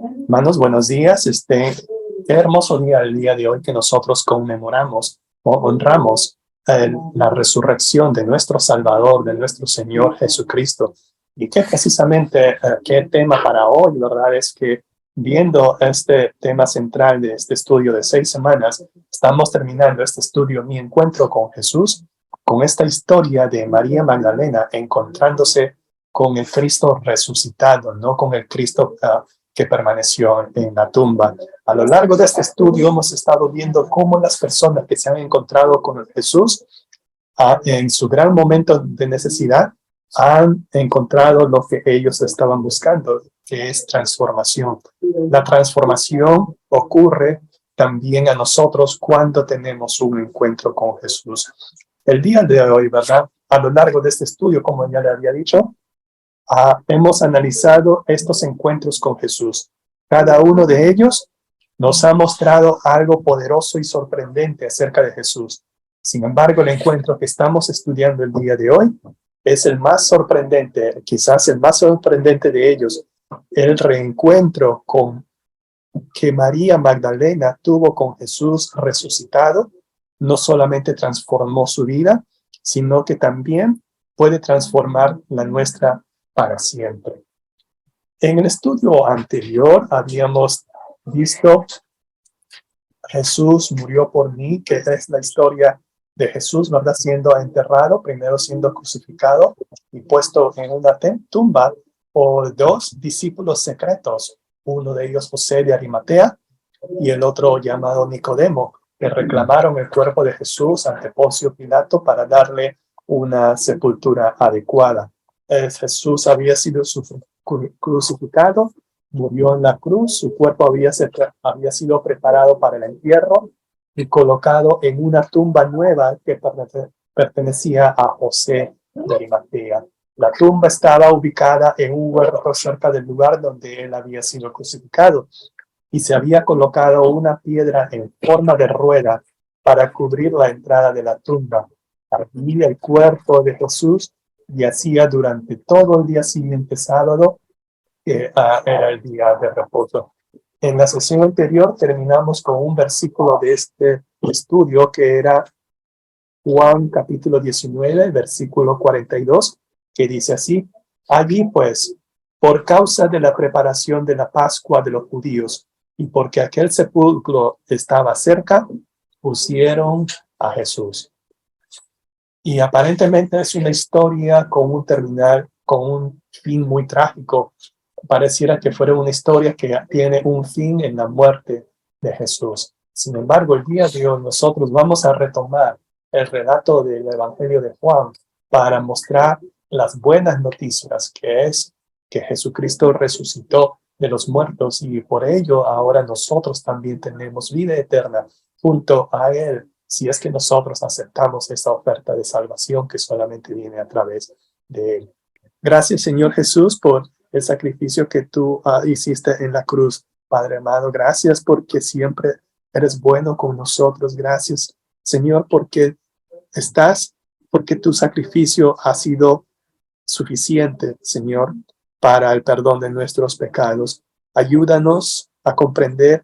Hermanos, buenos días. Qué hermoso día el día de hoy que nosotros conmemoramos o honramos la resurrección de nuestro Salvador, de nuestro Señor Jesucristo. Y que precisamente qué tema para hoy, ¿verdad? Es que viendo este tema central de este estudio de 6 semanas, estamos terminando este estudio, Mi Encuentro con Jesús, con esta historia de María Magdalena encontrándose con el Cristo resucitado, no con el Cristo que permaneció en la tumba. A lo largo de este estudio hemos estado viendo cómo las personas que se han encontrado con Jesús en su gran momento de necesidad han encontrado lo que ellos estaban buscando, que es transformación. La transformación ocurre también a nosotros cuando tenemos un encuentro con Jesús. El día de hoy, ¿verdad? A lo largo de este estudio, como ya le había dicho, hemos analizado estos encuentros con Jesús. Cada uno de ellos nos ha mostrado algo poderoso y sorprendente acerca de Jesús. Sin embargo, el encuentro que estamos estudiando el día de hoy es el más sorprendente, quizás el más sorprendente de ellos, el reencuentro que María Magdalena tuvo con Jesús resucitado. No solamente transformó su vida, sino que también puede transformar la nuestra para siempre. En el estudio anterior habíamos visto Jesús murió por mí, que es la historia de Jesús, ¿verdad? Siendo enterrado, primero siendo crucificado y puesto en una tumba por 2 discípulos secretos, uno de ellos José de Arimatea y el otro llamado Nicodemo, que reclamaron el cuerpo de Jesús ante Poncio Pilato para darle una sepultura adecuada. Jesús había sido crucificado, murió en la cruz, su cuerpo había sido preparado para el entierro y colocado en una tumba nueva que pertenecía a José de Arimatea. La tumba estaba ubicada en un huerto cerca del lugar donde él había sido crucificado y se había colocado una piedra en forma de rueda para cubrir la entrada de la tumba. Allí el cuerpo de Jesús yacía durante todo el día siguiente, sábado, que era el día de reposo. En la sesión anterior terminamos con un versículo de este estudio que era Juan capítulo 19, versículo 42, que dice así: allí pues, por causa de la preparación de la Pascua de los judíos y porque aquel sepulcro estaba cerca, pusieron a Jesús. Y aparentemente es una historia con un fin muy trágico. Pareciera que fuera una historia que tiene un fin en la muerte de Jesús. Sin embargo, el día de hoy nosotros vamos a retomar el relato del Evangelio de Juan para mostrar las buenas noticias, que es que Jesucristo resucitó de los muertos y por ello ahora nosotros también tenemos vida eterna junto a Él, si es que nosotros aceptamos esta oferta de salvación que solamente viene a través de Él. Gracias, Señor Jesús, por el sacrificio que tú hiciste en la cruz. Padre amado, gracias porque siempre eres bueno con nosotros. Gracias, Señor, porque tu sacrificio ha sido suficiente, Señor, para el perdón de nuestros pecados. Ayúdanos a comprender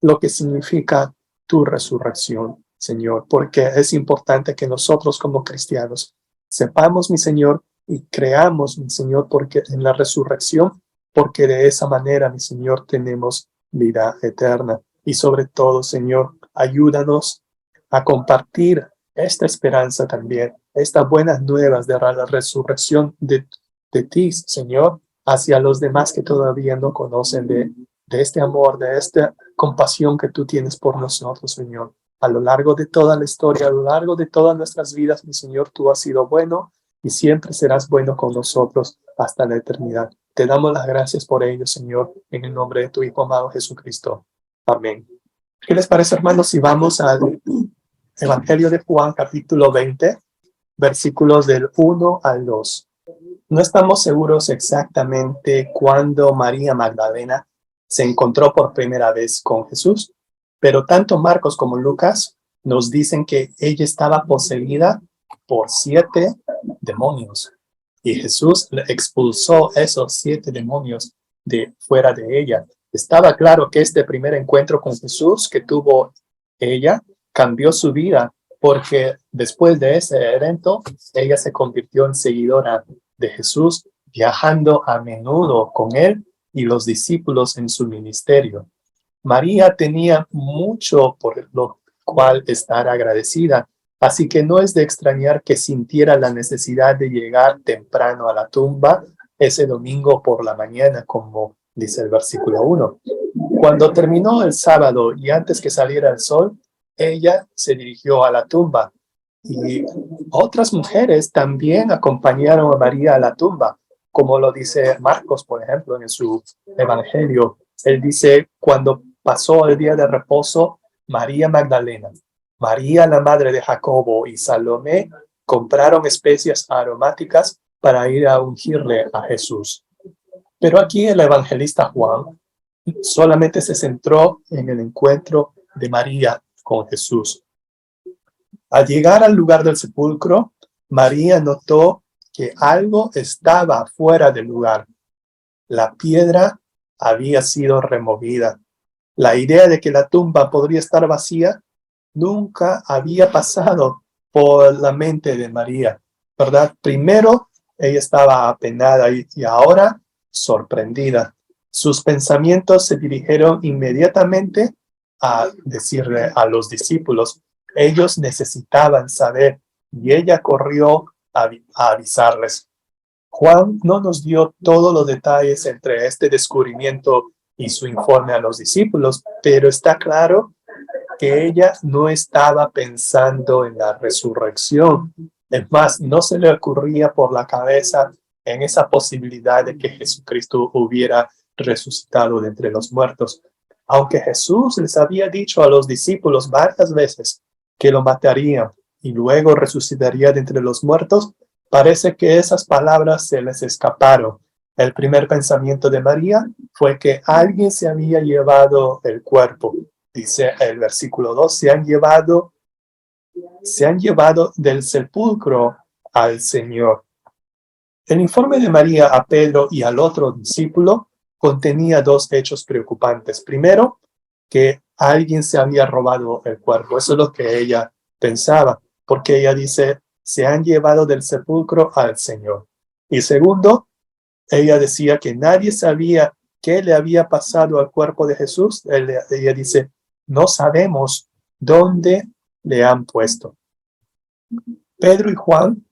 lo que significa tu resurrección, Señor, porque es importante que nosotros como cristianos sepamos, mi Señor, y creamos, mi Señor, porque en la resurrección, porque de esa manera, mi Señor, tenemos vida eterna. Y sobre todo, Señor, ayúdanos a compartir esta esperanza también, estas buenas nuevas de la resurrección de ti, Señor, hacia los demás que todavía no conocen de este amor, de esta compasión que tú tienes por nosotros, Señor. A lo largo de toda la historia, a lo largo de todas nuestras vidas, mi Señor, tú has sido bueno y siempre serás bueno con nosotros hasta la eternidad. Te damos las gracias por ello, Señor, en el nombre de tu Hijo amado Jesucristo. Amén. ¿Qué les parece, hermanos, si vamos al Evangelio de Juan, capítulo 20, versículos del 1 al 2? No estamos seguros exactamente cuándo María Magdalena se encontró por primera vez con Jesús, pero tanto Marcos como Lucas nos dicen que ella estaba poseída por 7 demonios y Jesús expulsó esos 7 demonios de fuera de ella. Estaba claro que este primer encuentro con Jesús que tuvo ella cambió su vida, porque después de ese evento, ella se convirtió en seguidora de Jesús, viajando a menudo con él y los discípulos en su ministerio. María tenía mucho por lo cual estar agradecida, así que no es de extrañar que sintiera la necesidad de llegar temprano a la tumba ese domingo por la mañana, como dice el versículo 1. Cuando terminó el sábado y antes que saliera el sol, ella se dirigió a la tumba y otras mujeres también acompañaron a María a la tumba, como lo dice Marcos, por ejemplo, en su evangelio. Él dice, cuando pasó el día de reposo, María Magdalena, María la madre de Jacobo y Salomé compraron especias aromáticas para ir a ungirle a Jesús. Pero aquí el evangelista Juan solamente se centró en el encuentro de María con Jesús. Al llegar al lugar del sepulcro, María notó que algo estaba fuera del lugar. La piedra había sido removida. La idea de que la tumba podría estar vacía nunca había pasado por la mente de María, ¿verdad? Primero, ella estaba apenada y ahora sorprendida. Sus pensamientos se dirigieron inmediatamente a decirle a los discípulos, ellos necesitaban saber, y ella corrió a avisarles. Juan no nos dio todos los detalles entre este descubrimiento y su informe a los discípulos, pero está claro que ella no estaba pensando en la resurrección. Es más, no se le ocurría por la cabeza en esa posibilidad de que Jesucristo hubiera resucitado de entre los muertos. Aunque Jesús les había dicho a los discípulos varias veces que lo matarían y luego resucitaría de entre los muertos, parece que esas palabras se les escaparon. El primer pensamiento de María fue que alguien se había llevado el cuerpo. Dice el versículo 2, se han llevado del sepulcro al Señor. El informe de María a Pedro y al otro discípulo contenía dos hechos preocupantes. Primero, que alguien se había robado el cuerpo. Eso es lo que ella pensaba, porque ella dice, se han llevado del sepulcro al Señor. Y segundo, ella decía que nadie sabía qué le había pasado al cuerpo de Jesús. Ella dice, no sabemos dónde le han puesto. Pedro y Juan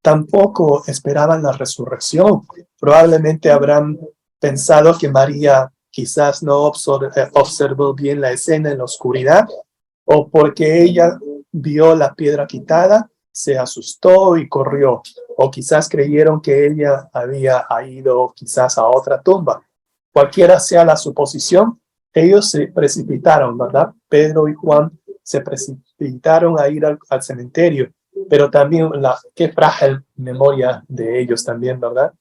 tampoco esperaban la resurrección. Probablemente habrán pensado que María quizás no observó bien la escena en la oscuridad, o porque ella vio la piedra quitada, se asustó y corrió, o quizás creyeron que ella había ido quizás a otra tumba. Cualquiera sea la suposición, ellos se precipitaron, ¿verdad? Pedro y Juan se precipitaron a ir al cementerio, pero también qué frágil memoria de ellos también, ¿verdad?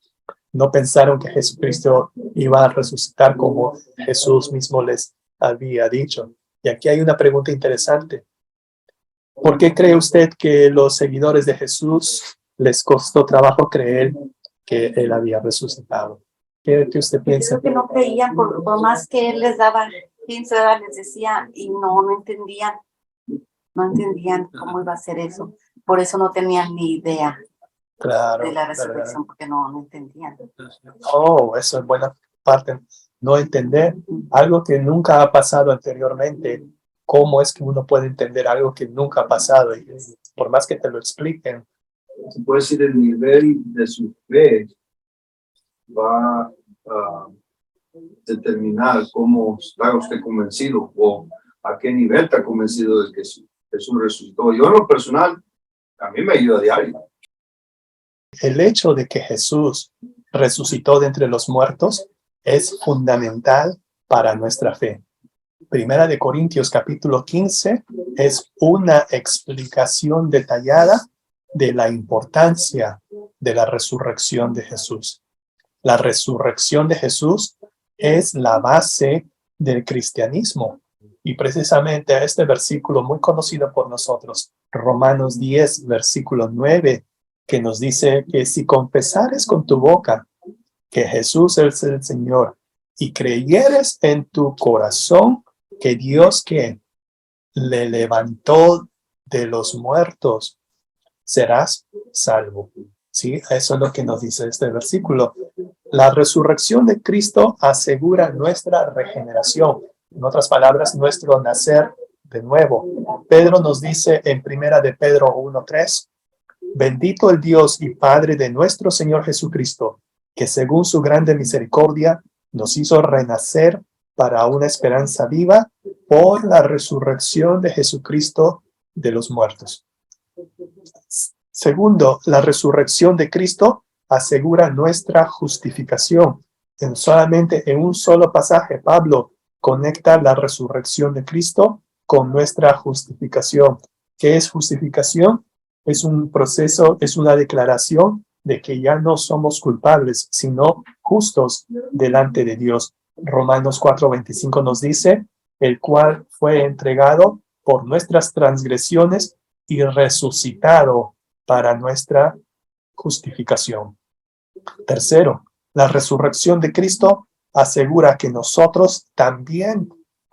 No pensaron que Jesucristo iba a resucitar como Jesús mismo les había dicho. Y aquí hay una pregunta interesante. ¿Por qué cree usted que los seguidores de Jesús les costó trabajo creer que él había resucitado? ¿Qué usted piensa? Creo que no creían, por más que él les daba, les decía, y no entendían cómo iba a ser eso. Por eso no tenían ni idea de la resurrección, porque no entendían. Oh, eso es buena parte. No entender algo que nunca ha pasado anteriormente. ¿Cómo es que uno puede entender algo que nunca ha pasado? Y por más que te lo expliquen. Se puede decir, el nivel de su fe va a determinar cómo está usted convencido o a qué nivel está convencido de que Jesús resucitó. Yo en lo personal, a mí me ayuda a diario. El hecho de que Jesús resucitó de entre los muertos es fundamental para nuestra fe. Primera de Corintios capítulo 15 es una explicación detallada de la importancia de la resurrección de Jesús. La resurrección de Jesús es la base del cristianismo. Y precisamente este versículo muy conocido por nosotros, Romanos 10, versículo 9, que nos dice que si confesares con tu boca que Jesús es el Señor y creyeres en tu corazón que Dios que le levantó de los muertos, serás salvo. ¿Sí? Eso es lo que nos dice este versículo. La resurrección de Cristo asegura nuestra regeneración. En otras palabras, nuestro nacer de nuevo. Pedro nos dice en primera de Pedro 1:3, bendito el Dios y Padre de nuestro Señor Jesucristo, que según su grande misericordia nos hizo renacer para una esperanza viva por la resurrección de Jesucristo de los muertos. Segundo, la resurrección de Cristo asegura nuestra justificación. Solamente en un solo pasaje, Pablo conecta la resurrección de Cristo con nuestra justificación. ¿Qué es justificación? Es un proceso, es una declaración de que ya no somos culpables, sino justos delante de Dios. Romanos 4:25 nos dice, el cual fue entregado por nuestras transgresiones y resucitado para nuestra justificación. Tercero, la resurrección de Cristo asegura que nosotros también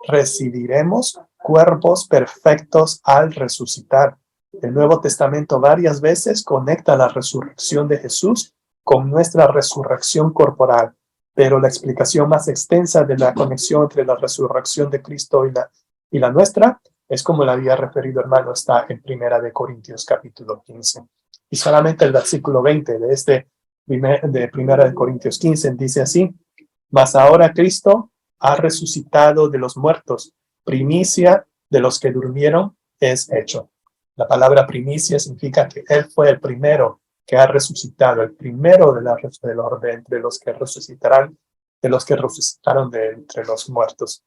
recibiremos cuerpos perfectos al resucitar. El Nuevo Testamento varias veces conecta la resurrección de Jesús con nuestra resurrección corporal, pero la explicación más extensa de la conexión entre la resurrección de Cristo y la nuestra es como la había referido, hermano, está en Primera de Corintios capítulo 15. Y solamente el versículo 20 de Primera de Corintios 15 dice así, mas ahora Cristo ha resucitado de los muertos, primicia de los que durmieron es hecho. La palabra primicia significa que Él fue el primero que ha resucitado, el primero de los que resucitarán, de los que resucitaron de entre los muertos.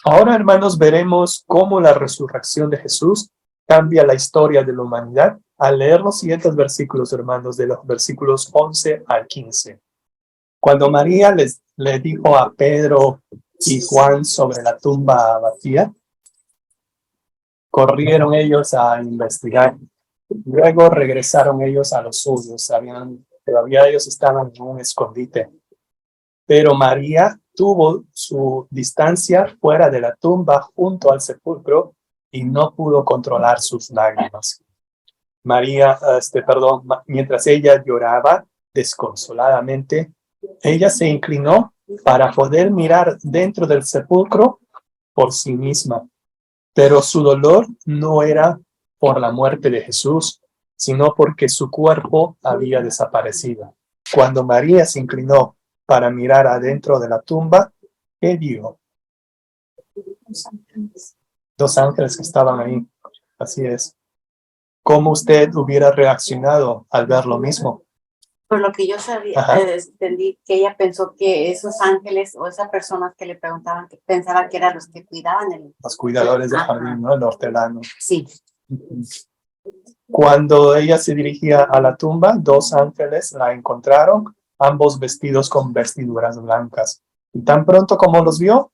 Ahora, hermanos, veremos cómo la resurrección de Jesús cambia la historia de la humanidad al leer los siguientes versículos, hermanos, de los versículos 11 al 15. Cuando María le dijo a Pedro y Juan sobre la tumba vacía, corrieron ellos a investigar. Luego regresaron ellos a los suyos. Todavía ellos estaban en un escondite. Pero María tuvo su distancia fuera de la tumba junto al sepulcro y no pudo controlar sus lágrimas. Mientras ella lloraba desconsoladamente, ella se inclinó para poder mirar dentro del sepulcro por sí misma. Pero su dolor no era por la muerte de Jesús, sino porque su cuerpo había desaparecido. Cuando María se inclinó para mirar adentro de la tumba, ¿qué vio? Dos ángeles que estaban ahí. Así es. ¿Cómo usted hubiera reaccionado al ver lo mismo? Por lo que yo sabía, entendí que ella pensó que esos ángeles o esas personas que le preguntaban, que pensaban que eran los que cuidaban los cuidadores del jardín, ¿no? El hortelano. Sí. Cuando ella se dirigía a la tumba, dos ángeles la encontraron, ambos vestidos con vestiduras blancas. Y tan pronto como los vio,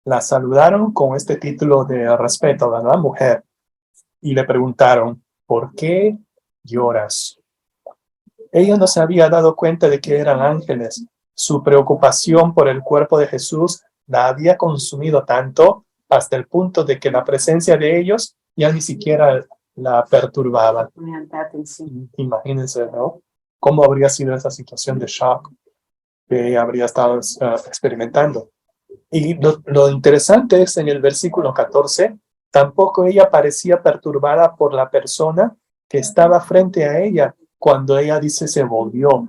la saludaron con este título de respeto, ¿verdad? Mujer. Y le preguntaron, ¿por qué lloras? Ella no se había dado cuenta de que eran ángeles. Su preocupación por el cuerpo de Jesús la había consumido tanto hasta el punto de que la presencia de ellos ya ni siquiera la perturbaba. Imagínense, ¿no? ¿Cómo habría sido esa situación de shock que habría estado experimentando? Y lo interesante es en el versículo 14, tampoco ella parecía perturbada por la persona que estaba frente a ella cuando ella dice se volvió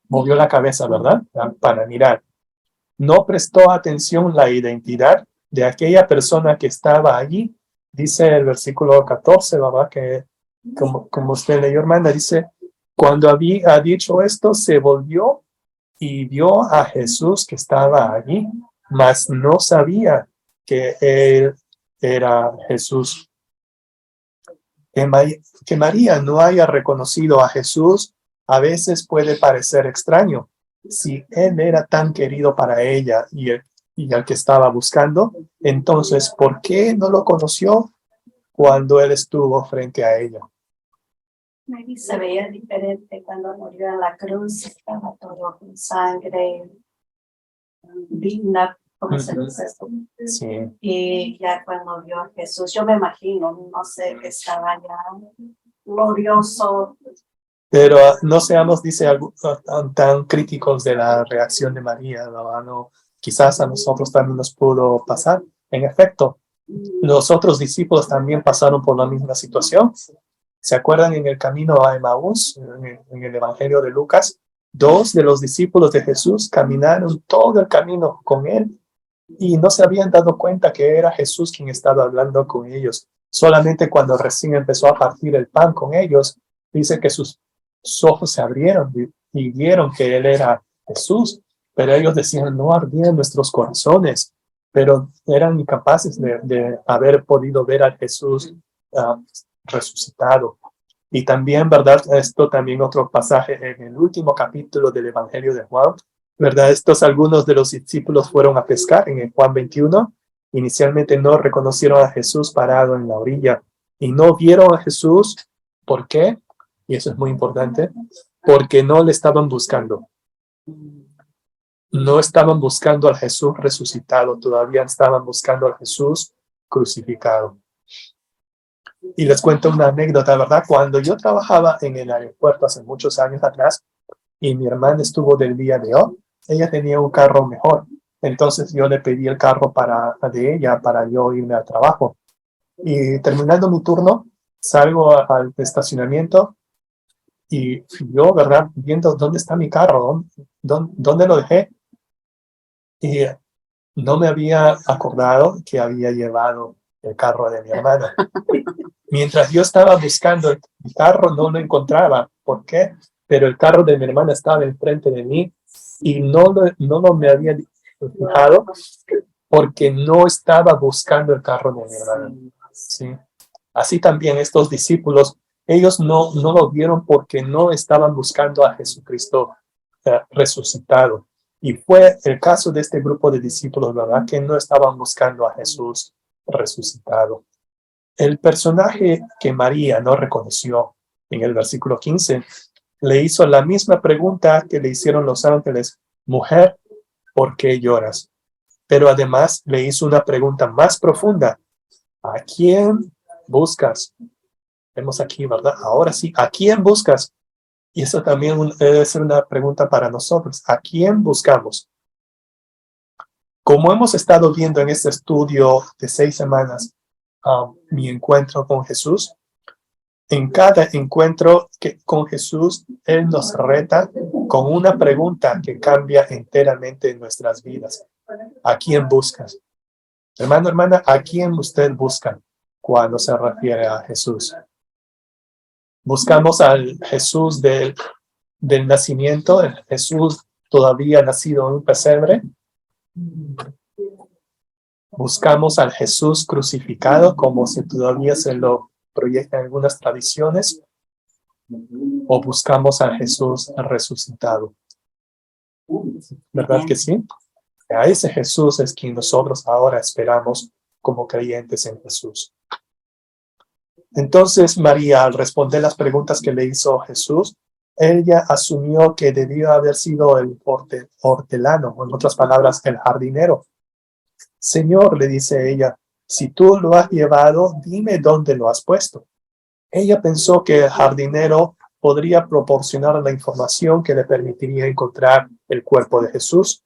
movió la cabeza, ¿verdad? Para mirar. No prestó atención la identidad de aquella persona que estaba allí. Dice el versículo 14, ¿verdad? Que como usted leyó, hermana, dice, cuando había dicho esto, se volvió y vio a Jesús que estaba allí, mas no sabía que él era Jesús. Que María no haya reconocido a Jesús a veces puede parecer extraño. Si él era tan querido para ella y al que estaba buscando, entonces, ¿por qué no lo conoció cuando él estuvo frente a ella? Se veía diferente cuando murió en la cruz, estaba todo con sangre, digna, como se dice esto. Sí. Y ya cuando vio a Jesús, yo me imagino, no sé, que estaba ya glorioso. Pero no seamos, dice, tan críticos de la reacción de María, ¿no? No, quizás a nosotros también nos pudo pasar. En efecto, los otros discípulos también pasaron por la misma situación. ¿Se acuerdan en el camino a Emaús, en el Evangelio de Lucas? 2 de los discípulos de Jesús caminaron todo el camino con él y no se habían dado cuenta que era Jesús quien estaba hablando con ellos. Solamente cuando recién empezó a partir el pan con ellos, dice que sus ojos se abrieron y vieron que él era Jesús, pero ellos decían, no ardían nuestros corazones, pero eran incapaces de haber podido ver a Jesús resucitado. Y también, ¿verdad? Esto también otro pasaje en el último capítulo del Evangelio de Juan, ¿verdad? Algunos de los discípulos fueron a pescar en el Juan 21. Inicialmente no reconocieron a Jesús parado en la orilla y no vieron a Jesús. ¿Por qué? Y eso es muy importante, porque no le estaban buscando. No estaban buscando al Jesús resucitado, todavía estaban buscando al Jesús crucificado. Y les cuento una anécdota, ¿verdad? Cuando yo trabajaba en el aeropuerto hace muchos años atrás y mi hermana estuvo del día de hoy, ella tenía un carro mejor. Entonces yo le pedí el carro de ella para yo irme al trabajo. Y terminando mi turno, salgo al estacionamiento y yo, ¿verdad? Viendo dónde está mi carro, dónde lo dejé. Y no me había acordado que había llevado el carro de mi hermana. Mientras yo estaba buscando el carro, no lo encontraba. ¿Por qué? Pero el carro de mi hermana estaba enfrente de mí y no me había fijado porque no estaba buscando el carro de mi hermana. ¿Sí? Así también estos discípulos, ellos no lo vieron porque no estaban buscando a Jesucristo resucitado. Y fue el caso de este grupo de discípulos, ¿verdad? Que no estaban buscando a Jesús resucitado. El personaje que María no reconoció en el versículo 15 le hizo la misma pregunta que le hicieron los ángeles: mujer, ¿por qué lloras? Pero además le hizo una pregunta más profunda: ¿a quién buscas? Vemos aquí, ¿verdad? Ahora sí, ¿a quién buscas? Y eso también debe ser una pregunta para nosotros. ¿A quién buscamos? Como hemos estado viendo en este estudio de 6 semanas, mi encuentro con Jesús, en cada encuentro con Jesús, Él nos reta con una pregunta que cambia enteramente nuestras vidas. ¿A quién buscas? Hermano, hermana, ¿a quién usted busca cuando se refiere a Jesús? ¿Buscamos al Jesús del nacimiento, el Jesús todavía nacido en un pesebre? ¿Buscamos al Jesús crucificado, como todavía se lo proyecta en algunas tradiciones? ¿O buscamos al Jesús resucitado? ¿Verdad que sí? A ese Jesús es quien nosotros ahora esperamos como creyentes en Jesús. Entonces María, al responder las preguntas que le hizo Jesús, ella asumió que debió haber sido el hortelano, o en otras palabras, el jardinero. Señor, le dice ella, si tú lo has llevado, dime dónde lo has puesto. Ella pensó que el jardinero podría proporcionar la información que le permitiría encontrar el cuerpo de Jesús.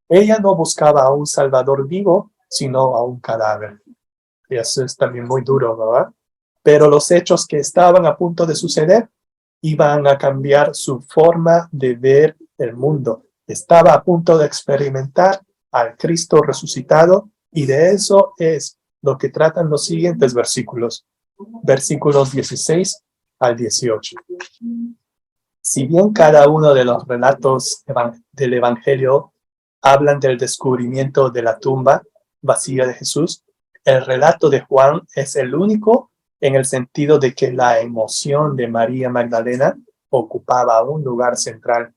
Ella no buscaba a un Salvador vivo, sino a un cadáver. Y eso es también muy duro, ¿verdad? Pero los hechos que estaban a punto de suceder iban a cambiar su forma de ver el mundo. Estaba a punto de experimentar al Cristo resucitado, y de eso es lo que tratan los siguientes versículos. Versículos 16 al 18. Si bien cada uno de los relatos del Evangelio hablan del descubrimiento de la tumba vacía de Jesús, el relato de Juan es el único en el sentido de que la emoción de María Magdalena ocupaba un lugar central.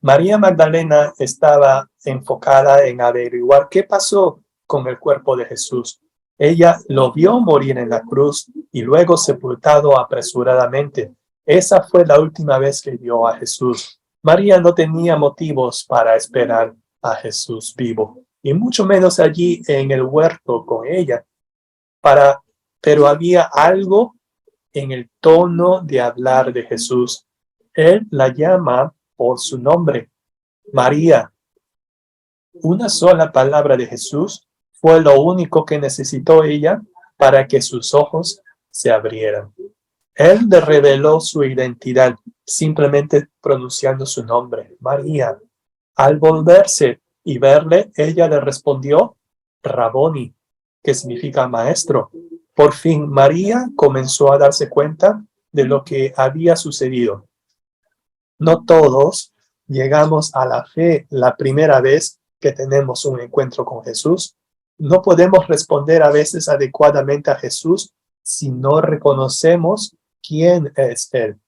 María Magdalena estaba enfocada en averiguar qué pasó con el cuerpo de Jesús. Ella lo vio morir en la cruz y luego sepultado apresuradamente. Esa fue la última vez que vio a Jesús. María no tenía motivos para esperar a Jesús vivo, y mucho menos allí en el huerto con ella. Pero había algo en el tono de hablar de Jesús. Él la llama por su nombre, María. Una sola palabra de Jesús fue lo único que necesitó ella para que sus ojos se abrieran. Él le reveló su identidad simplemente pronunciando su nombre, María. Al volverse y verle, ella le respondió, Raboni, que significa maestro. Por fin, María comenzó a darse cuenta de lo que había sucedido. No todos llegamos a la fe la primera vez que tenemos un encuentro con Jesús. No podemos responder a veces adecuadamente a Jesús si no reconocemos quién es Él.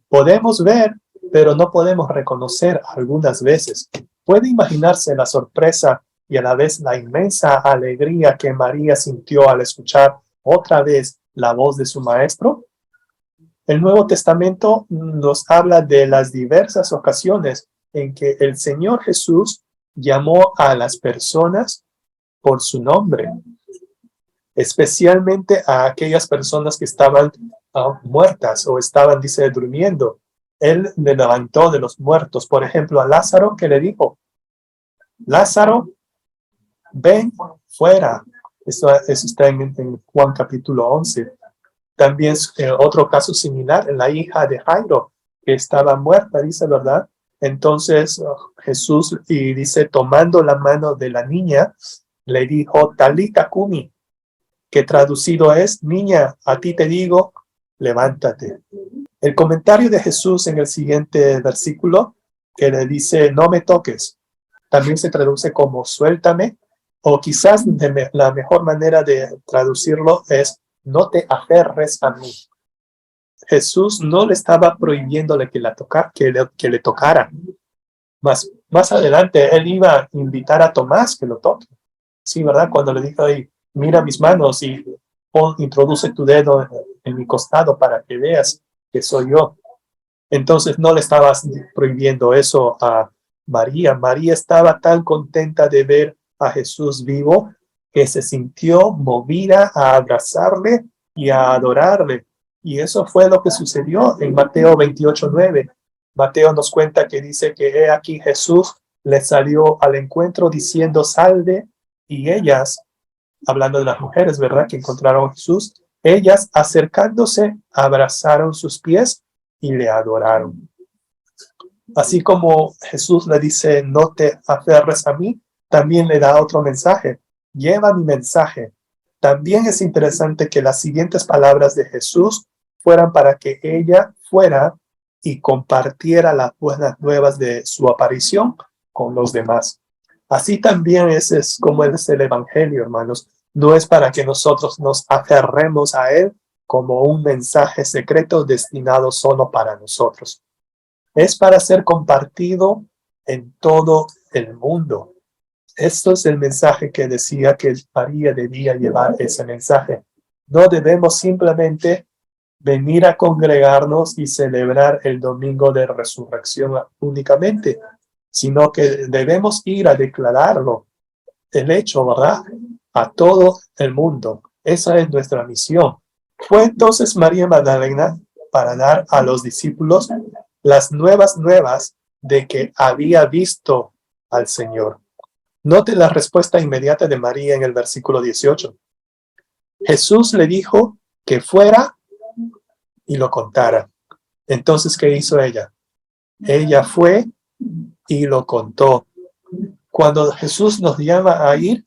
Podemos ver, pero no podemos reconocer algunas veces. ¿Puede imaginarse la sorpresa y a la vez la inmensa alegría que María sintió al escuchar otra vez la voz de su maestro? El Nuevo Testamento nos habla de las diversas ocasiones en que el Señor Jesús llamó a las personas por su nombre, especialmente a aquellas personas que estaban muertas o estaban, dice, durmiendo. Él le levantó de los muertos. Por ejemplo, a Lázaro, que le dijo, Lázaro, ven fuera. Eso está en Juan capítulo 11. También otro caso similar, la hija de Jairo, que estaba muerta, dice, ¿verdad? Entonces Jesús, y dice, tomando la mano de la niña, le dijo, Talita Kumi, que traducido es, niña, a ti te digo, levántate. El comentario de Jesús en el siguiente versículo, que le dice, no me toques, también se traduce como suéltame, o quizás la mejor manera de traducirlo es, no te aferres a mí. Jesús no le estaba prohibiéndole que le tocara. Más adelante, él iba a invitar a Tomás que lo toque. Sí, ¿verdad? Cuando le dijo, mira mis manos y introduce tu dedo en mi costado para que veas que soy yo. Entonces no le estabas prohibiendo eso a María. María estaba tan contenta de ver a Jesús vivo que se sintió movida a abrazarle y a adorarle. Y eso fue lo que sucedió en Mateo 28:9. Mateo nos cuenta que dice que he aquí Jesús le salió al encuentro diciendo salve, y ellas, hablando de las mujeres, ¿verdad?, que encontraron a Jesús, ellas acercándose abrazaron sus pies y le adoraron. Así como Jesús le dice, no te aferres a mí, también le da otro mensaje. Lleva mi mensaje. También es interesante que las siguientes palabras de Jesús fueran para que ella fuera y compartiera las buenas nuevas de su aparición con los demás. Así también es como es el Evangelio, hermanos. No es para que nosotros nos aferremos a él como un mensaje secreto destinado solo para nosotros. Es para ser compartido en todo el mundo. Esto es el mensaje que decía que María debía llevar, ese mensaje. No debemos simplemente venir a congregarnos y celebrar el domingo de resurrección únicamente, sino que debemos ir a declararlo, el hecho, ¿verdad?, a todo el mundo. Esa es nuestra misión. Fue entonces María Magdalena para dar a los discípulos las nuevas de que había visto al Señor. Note la respuesta inmediata de María en el versículo 18. Jesús le dijo que fuera y lo contara. Entonces, ¿qué hizo ella? Ella fue y lo contó. Cuando Jesús nos llama a ir,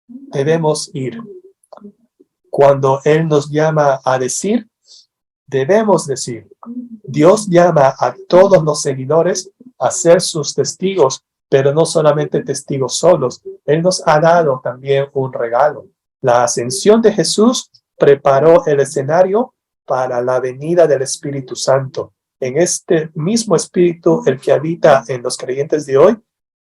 debemos ir. Cuando Él nos llama a decir, debemos decir. Dios llama a todos los seguidores a ser sus testigos, pero no solamente testigos solos. Él nos ha dado también un regalo. La ascensión de Jesús preparó el escenario para la venida del Espíritu Santo. En este mismo Espíritu, el que habita en los creyentes de hoy,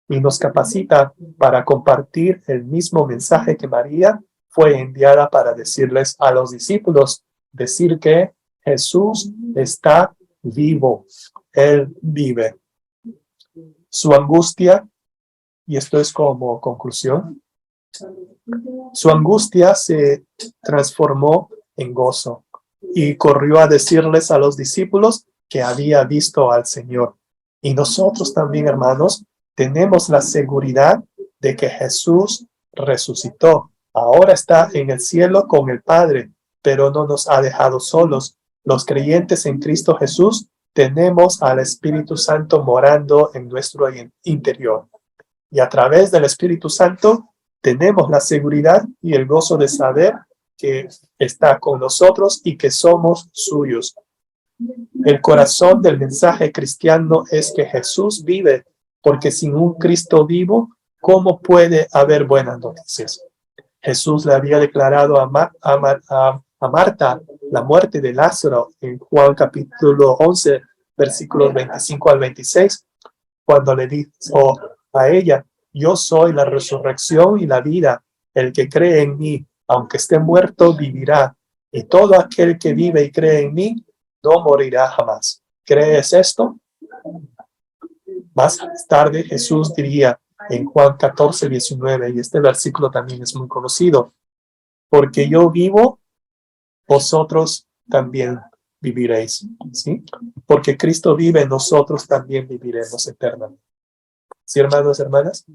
y nos capacita para compartir el mismo mensaje que María fue enviada para decirles a los discípulos, decir que Jesús está vivo. Él vive. Su angustia, y esto es como conclusión, su angustia se transformó en gozo y corrió a decirles a los discípulos que había visto al Señor. Y nosotros también, hermanos, tenemos la seguridad de que Jesús resucitó. Ahora está en el cielo con el Padre, pero no nos ha dejado solos. Los creyentes en Cristo Jesús tenemos al Espíritu Santo morando en nuestro interior. Y a través del Espíritu Santo tenemos la seguridad y el gozo de saber que está con nosotros y que somos suyos. El corazón del mensaje cristiano es que Jesús vive, porque sin un Cristo vivo, ¿cómo puede haber buenas noticias? Jesús le había declarado a Marta la muerte de Lázaro en Juan capítulo 11, versículos 25 al 26, cuando le dijo a ella: yo soy la resurrección y la vida. El que cree en mí, aunque esté muerto, vivirá. Y todo aquel que vive y cree en mí, no morirá jamás. ¿Crees esto? Más tarde Jesús diría en Juan 14, 19, y este versículo también es muy conocido: porque yo vivo, vosotros también viviréis. ¿Sí? Porque Cristo vive, nosotros también viviremos eternamente. ¿Sí, hermanos, hermanas?